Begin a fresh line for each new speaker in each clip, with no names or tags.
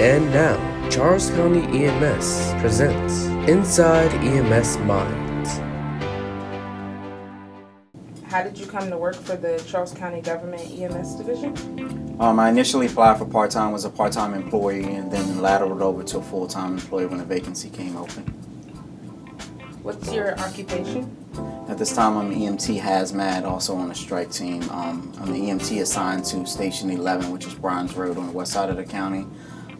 And now, Charles County EMS presents Inside EMS Minds.
How did you come to work for the Charles County Government EMS Division?
I initially applied for part-time, was a part-time employee, and then lateraled over to a full-time employee when a vacancy came open.
What's your occupation?
At this time, I'm EMT hazmat, also on the strike team. I'm the EMT assigned to Station 11, which is Bryan's Road on the west side of the county.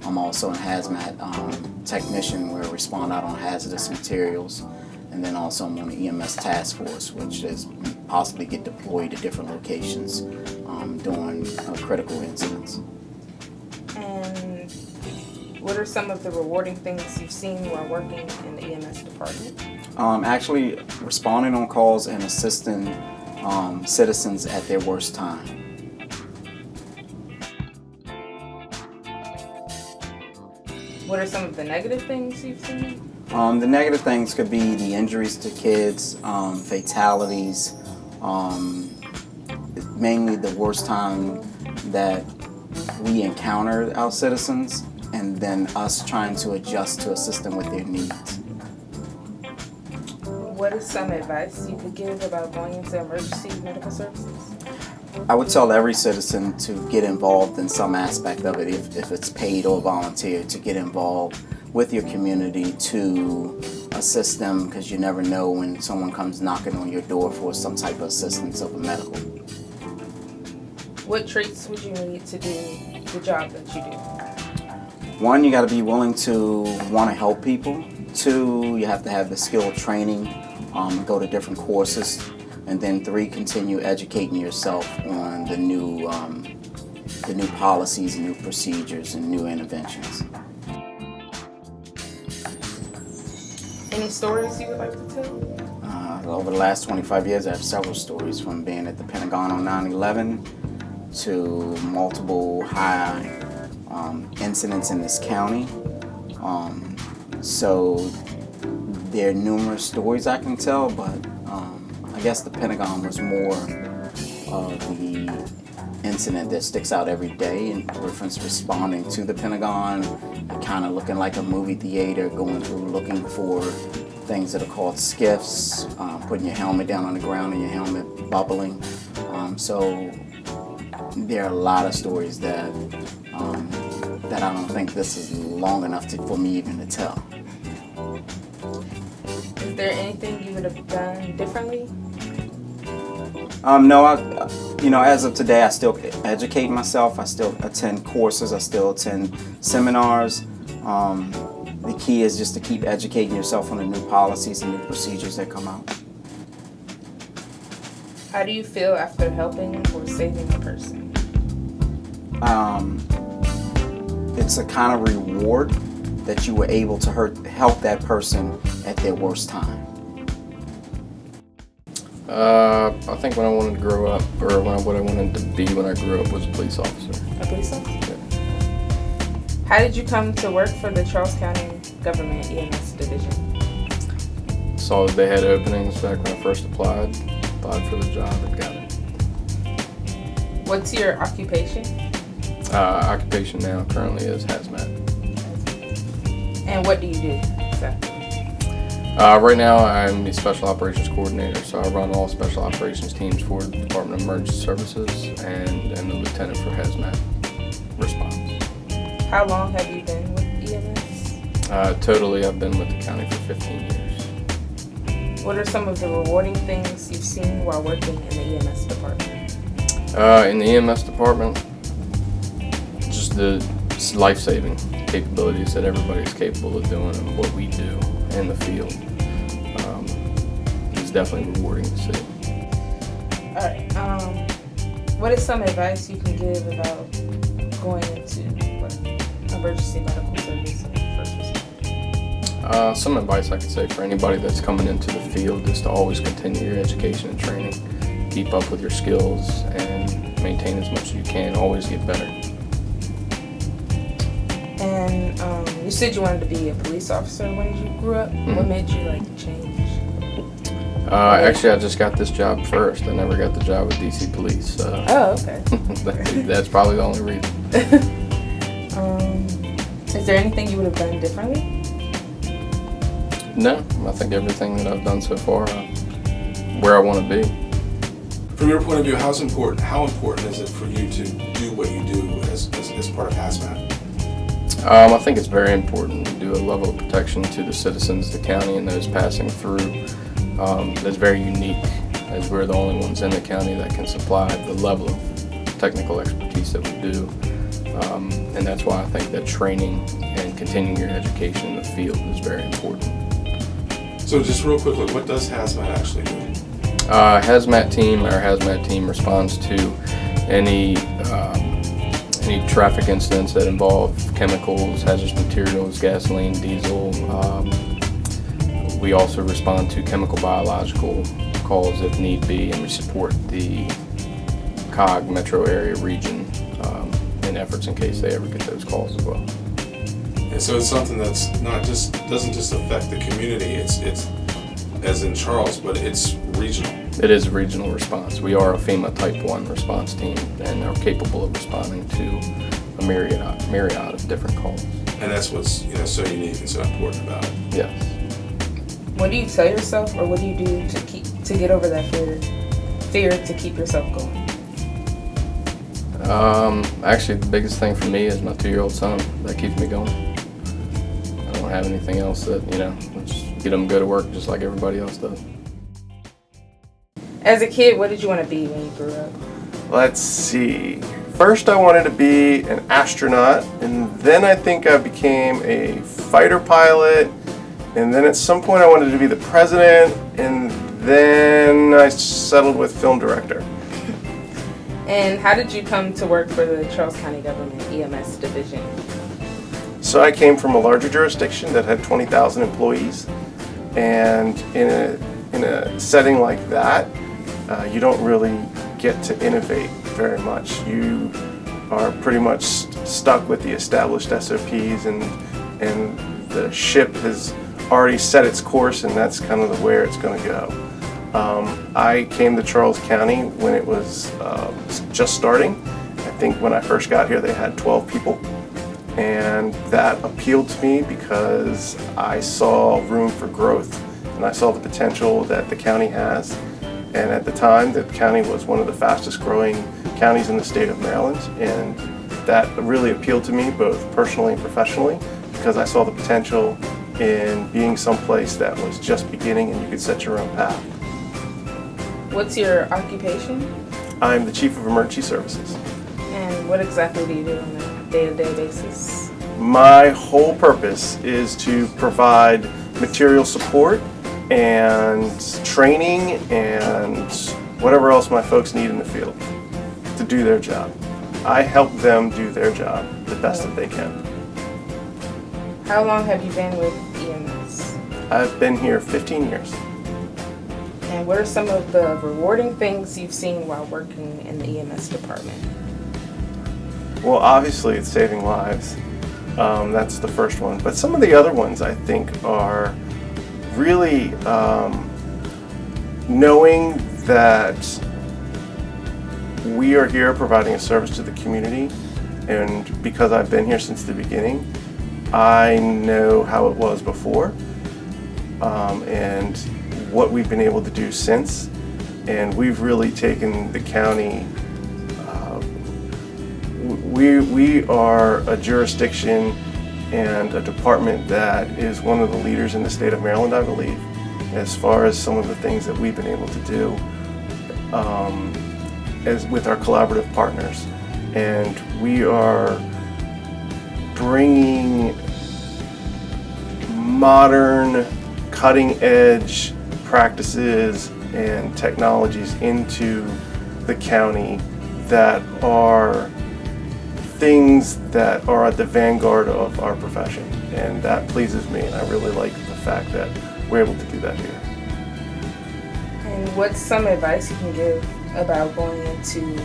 I'm also a hazmat technician where I respond out on hazardous materials. And then also I'm on the EMS task force, which is possibly get deployed to different locations during critical incidents.
And what are some of the rewarding things you've seen while working in the EMS department?
Actually responding on calls and assisting citizens at their worst time.
What are some of the negative things you've seen?
The negative things could be the injuries to kids, fatalities, mainly the worst time that we encounter our citizens, and then us trying to adjust to assist them with their needs.
What is some advice you could give about going into emergency medical services?
I would tell every citizen to get involved in some aspect of it, if it's paid or volunteer, to get involved with your community to assist them, because you never know when someone comes knocking on your door for some type of assistance of a medical.
What traits would you need to do the job that you do?
One, you got to be willing to want to help people. Two, you have to have the skill training, go to different courses. And then three, continue educating yourself on the new policies and new procedures and new interventions.
Any stories you would like to tell?
Over the last 25 years, I have several stories, from being at the Pentagon on 9/11 to multiple high incidents in this county. So there are numerous stories I can tell, but I guess the Pentagon was more of the incident that sticks out every day, in reference responding to the Pentagon, kind of looking like a movie theater, going through looking for things that are called skiffs, putting your helmet down on the ground and your helmet bubbling. So there are a lot of stories that I don't think this is long enough for me even to tell.
Is there anything you would have done differently?
No, as of today, I still educate myself. I still attend courses. I still attend seminars. The key is just to keep educating yourself on the new policies and new procedures that come out.
How do you feel after helping or saving a person?
It's a kind of reward that you were able to help that person at their worst time.
I think when I wanted to grow up, or what I wanted to be when I grew up, was a police officer.
A police officer?
Yeah.
How did you come to work for the Charles County Government EMS Division?
Saw that they had openings back when I first applied for the job and got it.
What's your occupation?
Occupation now currently is hazmat.
And what do you do exactly?
Right now I'm the Special Operations Coordinator, so I run all Special Operations teams for the Department of Emergency Services and the Lieutenant for Hazmat Response.
How long have you been with EMS?
Totally, I've been with the county for 15 years.
What are some of the rewarding things you've seen while working in the EMS department?
In the EMS department, just the life-saving capabilities that everybody's capable of doing and what we do in the field is definitely rewarding to see.
All right. What is some advice you can give about going into emergency medical service and first responder?
Some advice I could say for anybody that's coming into the field is to always continue your education and training. Keep up with your skills and maintain as much as you can. Always get better.
And you said you wanted to be a police officer when you grew up.
Mm-hmm.
What made you change?
Actually, I just got this job first. I never got the job with DC Police. So
Oh, okay.
that's probably the only reason.
Is there anything you would have done differently?
No, I think everything that I've done so far, where I want to be.
From your point of view, how important is it for you to do what you do as part of hazmat?
I think it's very important to do a level of protection to the citizens of the county and those passing through. That's very unique, as we're the only ones in the county that can supply the level of technical expertise that we do. And that's why I think that training and continuing your education in the field is very important.
So just real quickly, what does hazmat actually do?
Our hazmat team responds to any traffic incidents that involve chemicals, hazardous materials, gasoline, diesel. We also respond to chemical biological calls if need be, and we support the COG metro area region in efforts in case they ever get those calls as well.
And so it's something that's doesn't just affect the community. It's as in Charles, but it's regional.
It is a regional response. We are a FEMA Type 1 response team and are capable of responding to a myriad of different calls.
And that's what's so unique and so important about it.
Yes.
What do you tell yourself, or what do you do to get over that fear to keep yourself going?
Actually, the biggest thing for me is my 2-year-old son. That keeps me going. I don't have anything else that, just get him to go to work just like everybody else does.
As a kid, what did you want to be when you grew up?
Let's see. First, I wanted to be an astronaut, and then I think I became a fighter pilot, and then at some point I wanted to be the president, and then I settled with film director.
And how did you come to work for the Charles County Government EMS division?
So I came from a larger jurisdiction that had 20,000 employees, and in a setting like that, you don't really get to innovate very much. You are pretty much stuck with the established SOPs, and the ship has already set its course, and that's kind of where it's going to go. I came to Charles County when it was just starting. I think when I first got here they had 12 people, and that appealed to me because I saw room for growth and I saw the potential that the county has. And at the time, the county was one of the fastest growing counties in the state of Maryland, and that really appealed to me both personally and professionally because I saw the potential in being someplace that was just beginning and you could set your own path.
What's your occupation?
I'm the Chief of Emergency Services.
And what exactly do you do on a day-to-day basis?
My whole purpose is to provide material support and training and whatever else my folks need in the field to do their job. I help them do their job the best that they can.
How long have you been with EMS?
I've been here 15 years.
And what are some of the rewarding things you've seen while working in the EMS department?
Well, obviously it's saving lives. That's the first one. But some of the other ones I think are really knowing that we are here providing a service to the community, and because I've been here since the beginning, I know how it was before and what we've been able to do since, and we've really taken the county. We are a jurisdiction and a department that is one of the leaders in the state of Maryland, I believe, as far as some of the things that we've been able to do as with our collaborative partners. And we are bringing modern, cutting-edge practices and technologies into the county that are things that are at the vanguard of our profession, and that pleases me, and I really like the fact that we're able to do that here.
And what's some advice you can give about going into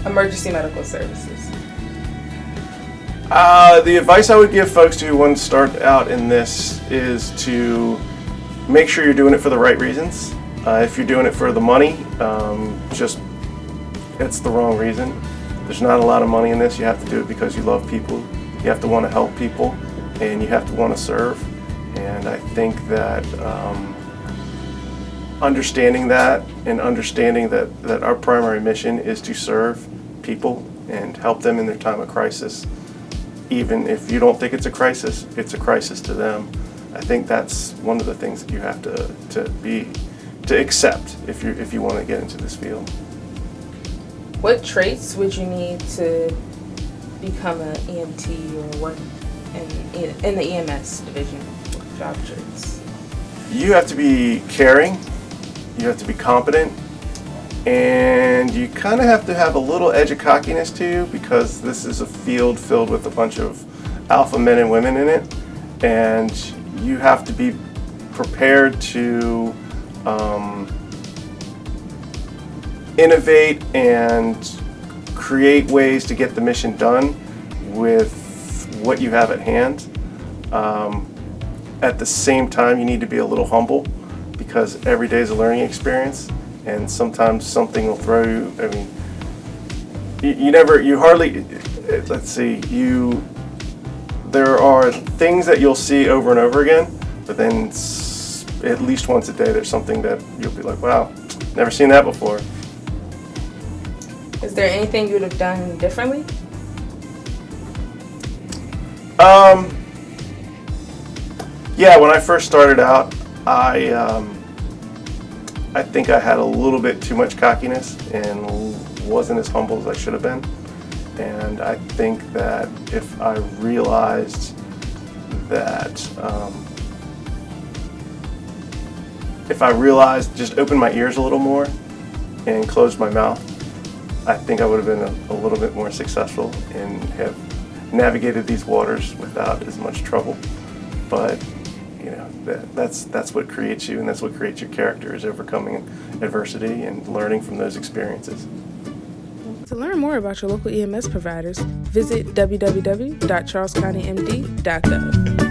emergency medical services?
The advice I would give folks who want to start out in this is to make sure you're doing it for the right reasons. If you're doing it for the money, it's the wrong reason. There's not a lot of money in this. You have to do it because you love people You have to want to help people, and you have to want to serve. And I think that understanding that and understanding that our primary mission is to serve people and help them in their time of crisis, even if you don't think it's a crisis to them. I think that's one of the things that you have to accept if you want to get into this field.
What traits would you need to become an EMT or work in the EMS division? Job traits.
You have to be caring, you have to be competent, and you kind of have to have a little edge of cockiness to you, because this is a field filled with a bunch of alpha men and women in it, and you have to be prepared to innovate and create ways to get the mission done with what you have at hand. At the same time, you need to be a little humble, because every day is a learning experience, and sometimes something will throw you. I mean, there are things that you'll see over and over again, but then at least once a day there's something that you'll be like, wow, never seen that before.
Is there anything you would have done differently?
Yeah, when I first started out, I think I had a little bit too much cockiness and wasn't as humble as I should have been. And I think that if I realized just opened my ears a little more and closed my mouth, I think I would have been a little bit more successful and have navigated these waters without as much trouble. But that's what creates you, and that's what creates your character, is overcoming adversity and learning from those experiences.
To learn more about your local EMS providers, visit www.charlescountymd.gov.